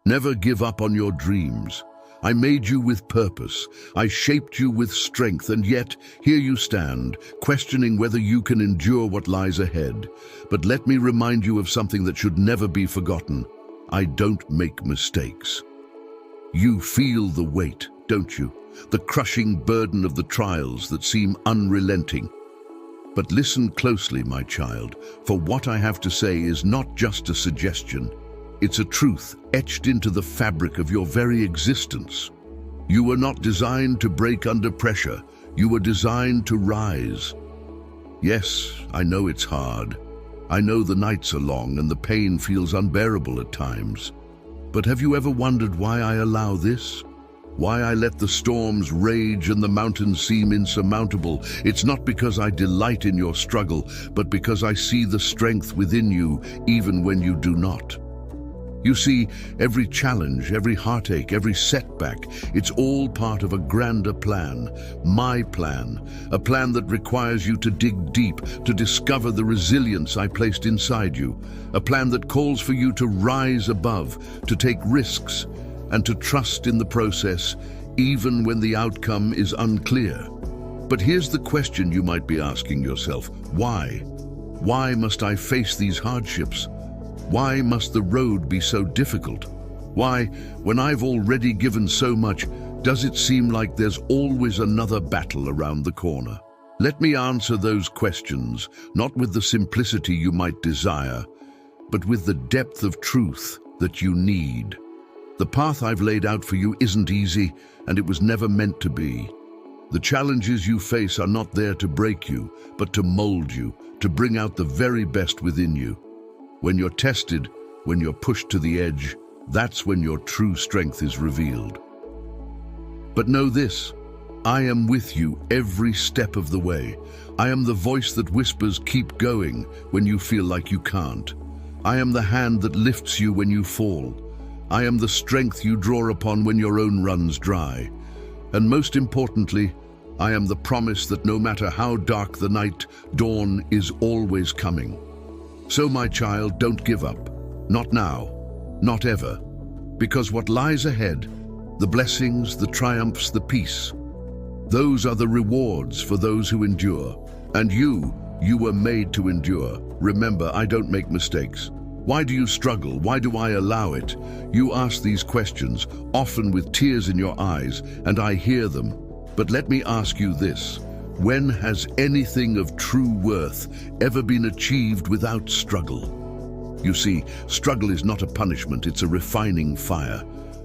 Never give up on your dreams. I made you with purpose. I shaped you with strength, and yet here you stand, questioning whether you can endure what lies ahead. But let me remind you of something that should never be forgotten. I don't make mistakes. You feel the weight, don't you? The crushing burden of the trials that seem unrelenting. But listen closely, my child, for what I have to say is not just a suggestion. It's a truth etched into the fabric of your very existence. You were not designed to break under pressure. You were designed to rise. Yes, I know it's hard. I know the nights are long and the pain feels unbearable at times. But have you ever wondered why I allow this? Why I let the storms rage and the mountains seem insurmountable? It's not because I delight in your struggle, but because I see the strength within you, even when you do not. You see, every challenge, every heartache, every setback, it's all part of a grander plan, my plan, a plan that requires you to dig deep, to discover the resilience I placed inside you, a plan that calls for you to rise above, to take risks, and to trust in the process, even when the outcome is unclear. But here's the question you might be asking yourself: why? Why must I face these hardships? Why must the road be so difficult? Why, when I've already given so much, does it seem like there's always another battle around the corner? Let me answer those questions, not with the simplicity you might desire, but with the depth of truth that you need. The path I've laid out for you isn't easy, and it was never meant to be. The challenges you face are not there to break you, but to mold you, to bring out the very best within you. When you're tested, when you're pushed to the edge, that's when your true strength is revealed. But know this: I am with you every step of the way. I am the voice that whispers, "Keep going," when you feel like you can't. I am the hand that lifts you when you fall. I am the strength you draw upon when your own runs dry. And most importantly, I am the promise that no matter how dark the night, dawn is always coming. So, my child, don't give up. Not now, not ever. Because what lies ahead, the blessings, the triumphs, the peace, those are the rewards for those who endure. And you were made to endure. Remember, I don't make mistakes. Why do you struggle? Why do I allow it? You ask these questions, often with tears in your eyes, and I hear them. But let me ask you this: when has anything of true worth ever been achieved without struggle? You see, struggle is not a punishment, it's a refining fire.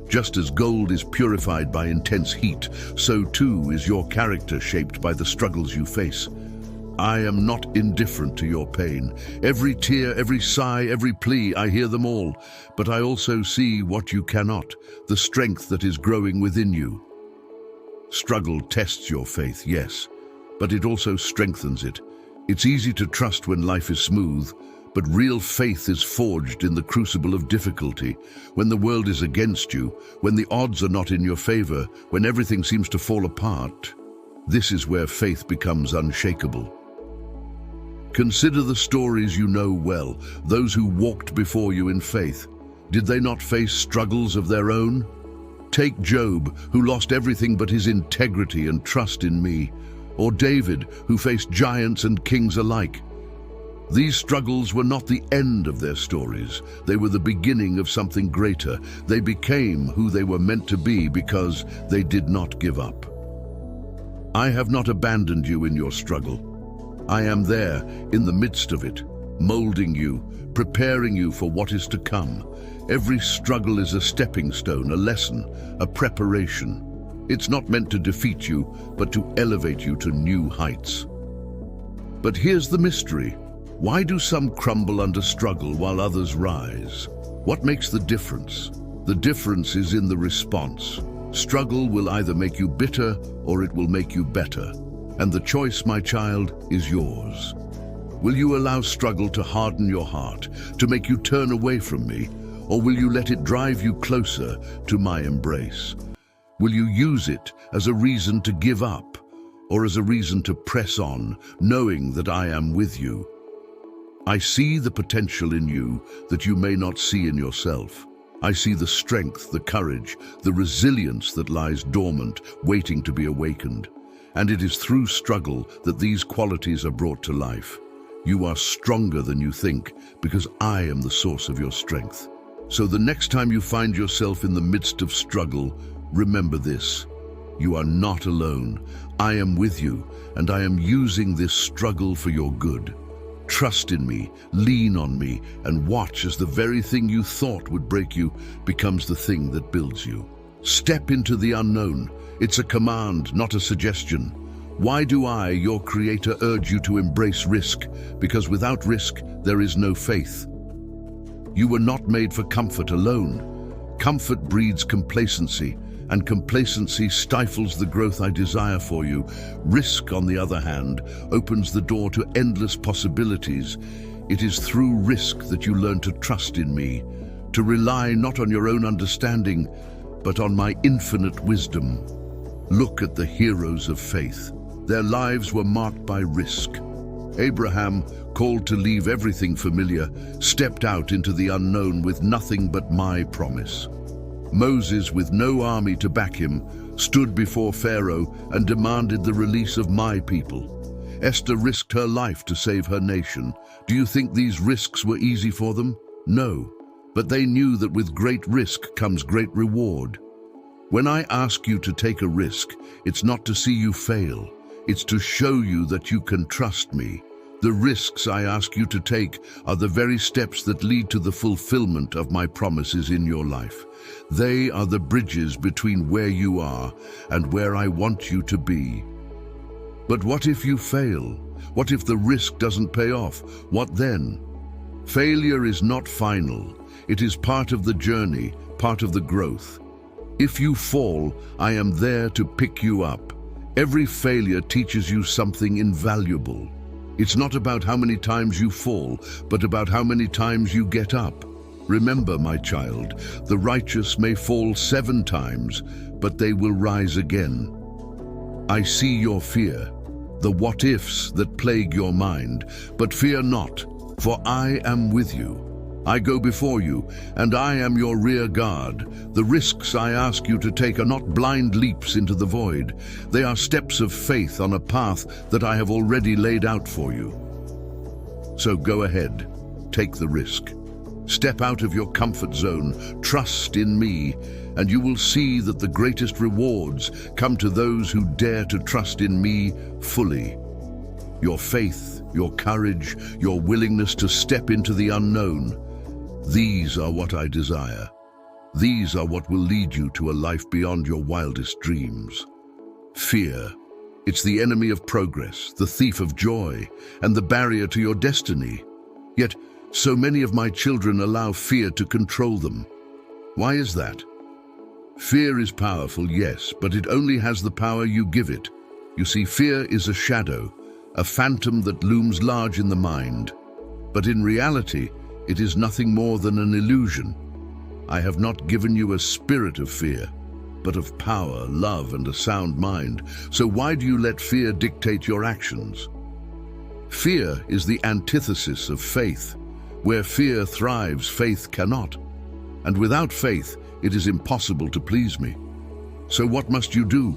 Just as gold is purified by intense heat, so too is your character shaped by the struggles you face. I am not indifferent to your pain. Every tear, every sigh, every plea, I hear them all. But I also see what you cannot, the strength that is growing within you. Struggle tests your faith, yes, but it also strengthens it. It's easy to trust when life is smooth, but real faith is forged in the crucible of difficulty, when the world is against you, when the odds are not in your favor, when everything seems to fall apart. This is where faith becomes unshakable. Consider the stories you know well, those who walked before you in faith. Did they not face struggles of their own? Take Job, who lost everything but his integrity and trust in me, or David, who faced giants and kings alike. These struggles were not the end of their stories. They were the beginning of something greater. They became who they were meant to be because they did not give up. I have not abandoned you in your struggle. I am there in the midst of it, molding you, preparing you for what is to come. Every struggle is a stepping stone, a lesson, a preparation. It's not meant to defeat you, but to elevate you to new heights. But here's the mystery. Why do some crumble under struggle while others rise? What makes the difference? The difference is in the response. Struggle will either make you bitter or it will make you better. And the choice, my child, is yours. Will you allow struggle to harden your heart, to make you turn away from me? Or will you let it drive you closer to my embrace? Will you use it as a reason to give up, or as a reason to press on, knowing that I am with you? I see the potential in you that you may not see in yourself. I see the strength, the courage, the resilience that lies dormant, waiting to be awakened. And it is through struggle that these qualities are brought to life. You are stronger than you think, because I am the source of your strength. So the next time you find yourself in the midst of struggle, remember this: you are not alone. I am with you, and I am using this struggle for your good. Trust in me, lean on me, and watch as the very thing you thought would break you becomes the thing that builds you. Step into the unknown. It's a command, not a suggestion. Why do I, your Creator, urge you to embrace risk? Because without risk, there is no faith. You were not made for comfort alone. Comfort breeds complacency, and complacency stifles the growth I desire for you. Risk, on the other hand, opens the door to endless possibilities. It is through risk that you learn to trust in me, to rely not on your own understanding, but on my infinite wisdom. Look at the heroes of faith. Their lives were marked by risk. Abraham, called to leave everything familiar, stepped out into the unknown with nothing but my promise. Moses, with no army to back him, stood before Pharaoh and demanded the release of my people. Esther risked her life to save her nation. Do you think these risks were easy for them? No, but they knew that with great risk comes great reward. When I ask you to take a risk, it's not to see you fail. It's to show you that you can trust me. The risks I ask you to take are the very steps that lead to the fulfillment of my promises in your life. They are the bridges between where you are and where I want you to be. But what if you fail? What if the risk doesn't pay off? What then? Failure is not final. It is part of the journey, part of the growth. If you fall, I am there to pick you up. Every failure teaches you something invaluable. It's not about how many times you fall, but about how many times you get up. Remember, my child, the righteous may fall 7 times, but they will rise again. I see your fear, the what-ifs that plague your mind, but fear not, for I am with you. I go before you, and I am your rear guard. The risks I ask you to take are not blind leaps into the void. They are steps of faith on a path that I have already laid out for you. So go ahead, take the risk. Step out of your comfort zone, trust in me, and you will see that the greatest rewards come to those who dare to trust in me fully. Your faith, your courage, your willingness to step into the unknown, these are what I desire. These are what will lead you to a life beyond your wildest dreams. Fear, it's the enemy of progress, the thief of joy, and the barrier to your destiny. Yet, so many of my children allow fear to control them. Why is that? Fear is powerful, yes, but it only has the power you give it. You see, fear is a shadow, a phantom that looms large in the mind. But in reality, it is nothing more than an illusion. I have not given you a spirit of fear, but of power, love, and a sound mind. So why do you let fear dictate your actions? Fear is the antithesis of faith. Where fear thrives, faith cannot. And without faith, it is impossible to please me. So what must you do?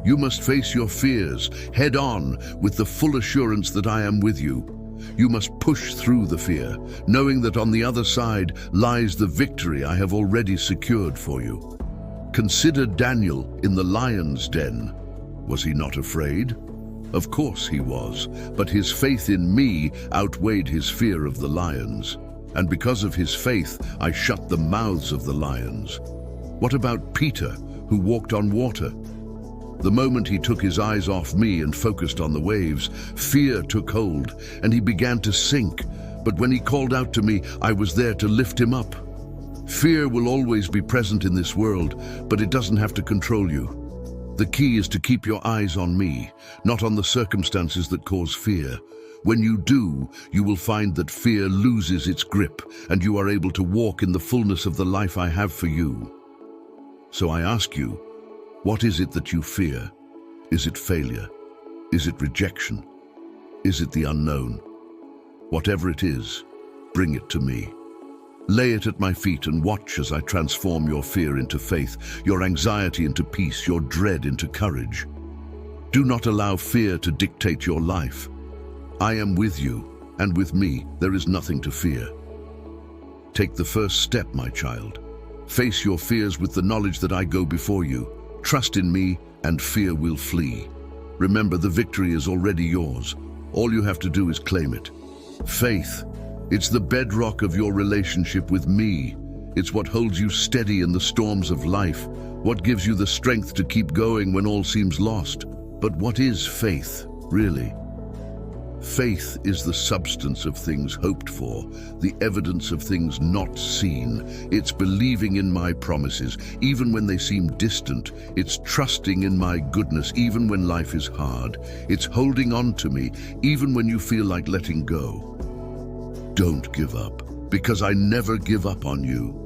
You must face your fears head on with the full assurance that I am with you. You must push through the fear, knowing that on the other side lies the victory I have already secured for you. Consider Daniel in the lion's den. Was he not afraid? Of course he was, but his faith in me outweighed his fear of the lions. And because of his faith, I shut the mouths of the lions. What about Peter, who walked on water? The moment he took his eyes off me and focused on the waves, fear took hold, and he began to sink. But when he called out to me, I was there to lift him up. Fear will always be present in this world, but it doesn't have to control you. The key is to keep your eyes on me, not on the circumstances that cause fear. When you do, you will find that fear loses its grip, and you are able to walk in the fullness of the life I have for you. So I ask you, what is it that you fear? Is it failure? Is it rejection? Is it the unknown? Whatever it is, bring it to me. Lay it at my feet and watch as I transform your fear into faith, your anxiety into peace, your dread into courage. Do not allow fear to dictate your life. I am with you, and with me there is nothing to fear. Take the first step, my child. Face your fears with the knowledge that I go before you. Trust in me, and fear will flee. Remember, the victory is already yours. All you have to do is claim it. Faith, it's the bedrock of your relationship with me. It's what holds you steady in the storms of life, what gives you the strength to keep going when all seems lost. But what is faith, really? Faith is the substance of things hoped for, the evidence of things not seen. It's believing in my promises, even when they seem distant. It's trusting in my goodness, even when life is hard. It's holding on to me, even when you feel like letting go. Don't give up, because I never give up on you.